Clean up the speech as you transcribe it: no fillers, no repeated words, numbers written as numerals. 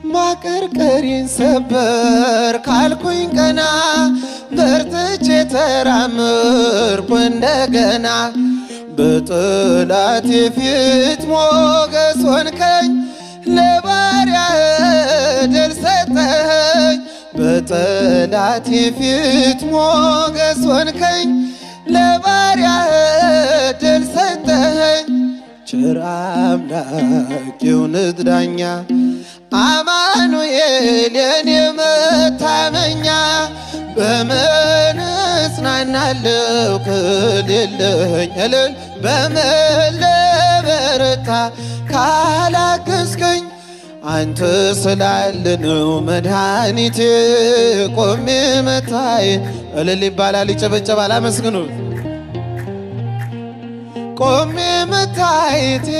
ማቀርቀሪን ሰበር ካልኩኝ ቀና በርትቼ ተራምርኩ እንደገና በጠላቴ ፊት ሞገስ ሆንከኝ ለባሪያህ ድል ሰጠኸኝ በጠላቴ ፊት ሞገስ ሆንከኝ ለባሪያህ ድል ሰጠኸኝ ቸር አምላክ የእውነት ዳኛ አማኑኤል የኔ መታመኛ በምን እጽናናለሁ ከሌለኝ እልል በምን ልበረታ ካላገዝከኝ አንተ ስላለ ነው መድኃኒቴ ቆሜ መታየት እልል ይባላል ይጨበጨባል አመስግኑት ቆሜ መታየቴ